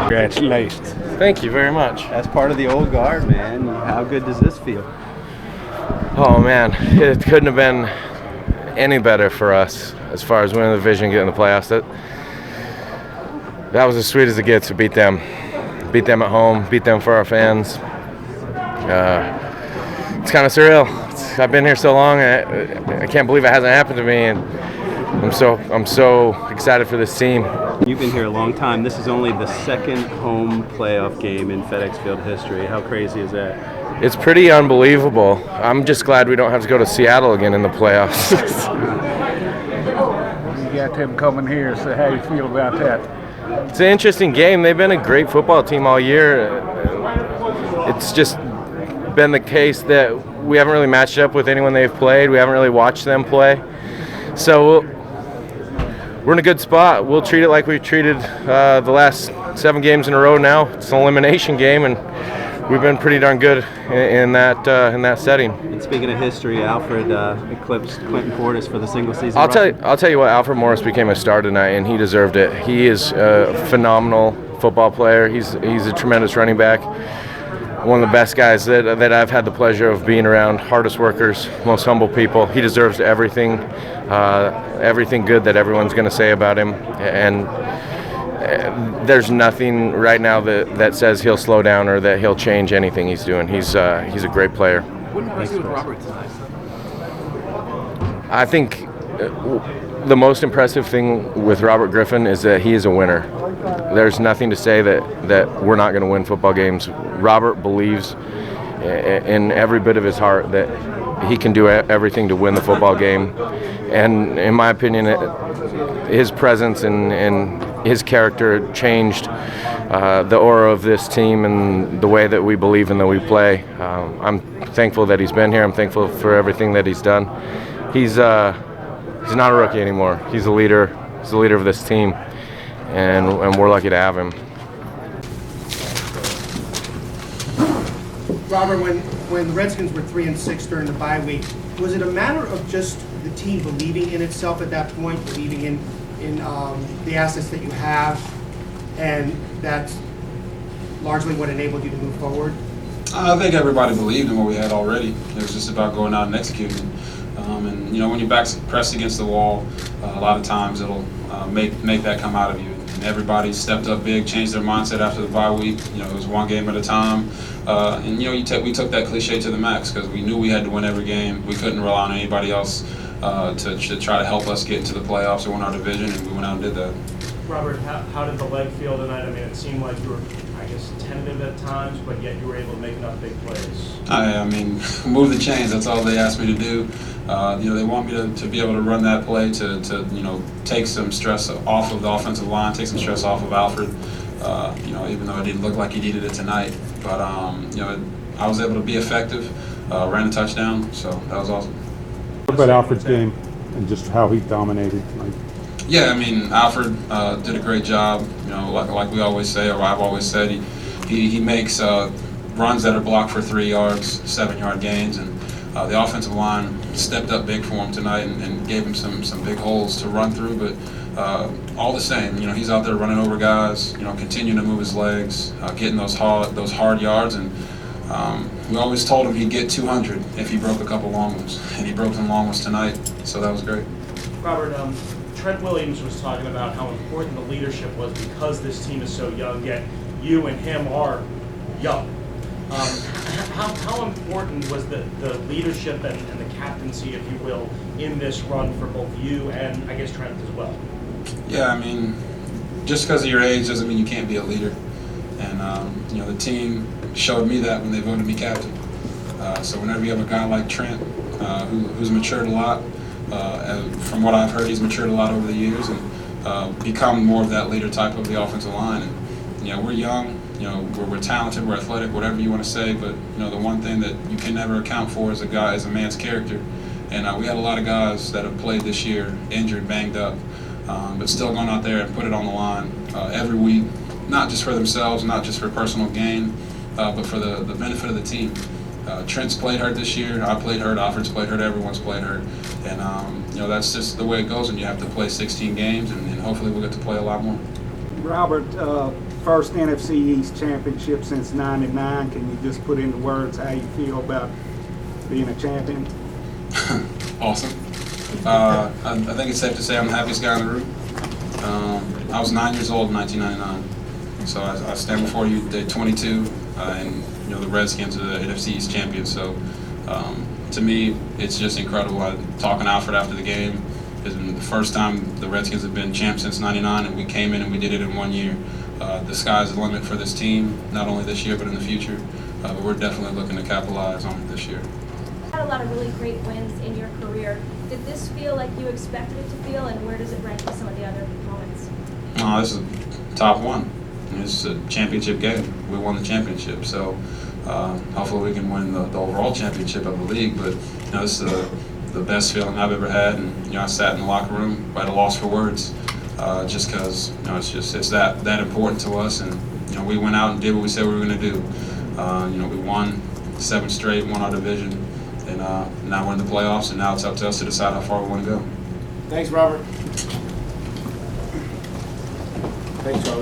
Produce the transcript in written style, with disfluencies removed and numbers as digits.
Congratulations. Thank you very much. As part of the old guard, man, how good does this feel? Oh man, it couldn't have been any better for us as far as winning the division, getting the playoffs. That was as sweet as it gets to beat them at home, beat them for our fans. It's kind of surreal. I've been here so long, I can't believe it hasn't happened to me, and I'm so excited for this team. You've been here a long time. This is only the second home playoff game in FedEx Field history. How crazy is that? It's pretty unbelievable. I'm just glad we don't have to go to Seattle again in the playoffs. You got them coming here, so how you feel about that? It's an interesting game. They've been a great football team all year. It's just been the case that we haven't really matched up with anyone they've played. We haven't really watched them play. So we're in a good spot. We'll treat it like we've treated the last 7 games in a row now. It's an elimination game, and we've been pretty darn good in that setting. And speaking of history, Alfred eclipsed Quentin Portis for the single season. I'll tell you what, Alfred Morris became a star tonight, and he deserved it. He is a phenomenal football player. He's a tremendous running back. One of the best guys that I've had the pleasure of being around. Hardest workers, most humble people. He deserves everything good that everyone's going to say about him, and there's nothing right now that says he'll slow down or that he'll change anything he's doing. He's a great player. What impressed you with Robert tonight? I think the most impressive thing with Robert Griffin is that he is a winner. There's nothing to say that we're not going to win football games. Robert believes in every bit of his heart that he can do everything to win the football game. And in my opinion, his presence and his character changed the aura of this team and the way that we believe and that we play. I'm thankful that he's been here. I'm thankful for everything that he's done. He's not a rookie anymore. He's a leader. He's the leader of this team, and we're lucky to have him. Robert, when the Redskins were 3-6 during the bye week, was it a matter of just the team believing in itself at that point, believing in the assets that you have, and that's largely what enabled you to move forward? I think everybody believed in what we had already. It was just about going out and executing. And when your back's pressed against the wall, a lot of times it'll make that come out of you. And everybody stepped up big, changed their mindset after the bye week. It was one game at a time. And we took that cliche to the max because we knew we had to win every game. We couldn't rely on anybody else to try to help us get into the playoffs or win our division, and we went out and did that. Robert, how did the leg feel tonight? I mean, it seemed like you were, tentative at times, but yet you were able to make enough big plays. I mean, move the chains. That's all they asked me to do. They want me to be able to run that play to take some stress off of the offensive line, take some stress off of Alfred. Even though it didn't look like he needed it tonight, but I was able to be effective, ran a touchdown, so that was awesome. What about Alfred's game and just how he dominated tonight? Yeah, I mean, Alfred did a great job. Like we always say, or I've always said, he makes runs that are blocked for 3 yards, 7-yard gains, and the offensive line stepped up big for him tonight and gave him some big holes to run through. But all the same, he's out there running over guys, continuing to move his legs, getting those hard yards, and we always told him he'd get 200 if he broke a couple long ones, and he broke some long ones tonight, so that was great. Robert, Trent Williams was talking about how important the leadership was because this team is so young, yet you and him are young. How important was the leadership and the captaincy, if you will, in this run for both you and, I guess, Trent as well? Yeah, I mean, just because of your age doesn't mean you can't be a leader. And, the team showed me that when they voted me captain. So whenever you have a guy like Trent, who's matured a lot, from what I've heard, he's matured a lot over the years and become more of that leader type of the offensive line. And, we're young, we're talented, we're athletic, whatever you want to say, but, the one thing that you can never account for is a man's character. And we had a lot of guys that have played this year, injured, banged up, but still going out there and put it on the line every week, not just for themselves, not just for personal gain, but for the benefit of the team. Trent's played hurt this year. I played hurt. Alfred's played hurt. Everyone's played hurt. And, that's just the way it goes when you have to play 16 games, and hopefully we'll get to play a lot more. Robert, first NFC East championship since '99. Can you just put into words how you feel about being a champion? Awesome. I think it's safe to say I'm the happiest guy in the room. I was 9 years old in 1999, so I stand before you at 22, and the Redskins are the NFC East champions. So to me, it's just incredible. Talking to Alfred after the game, it's been the first time the Redskins have been champs since '99, and we came in and we did it in 1 year. The sky's the limit for this team, not only this year but in the future. But we're definitely looking to capitalize on it this year. Had a lot of really great wins in your career. Did this feel like you expected it to feel, and where does it rank with some of the other moments? This is top one. It's a championship game. We won the championship, so hopefully we can win the overall championship of the league. But this is the best feeling I've ever had, and I sat in the locker room at a loss for words, just because it's that important to us, and we went out and did what we said we were going to do. We won 7 straight, won our division. And now we're in the playoffs, and now it's up to us to decide how far we want to go. Thanks, Robert. Thanks, Robert.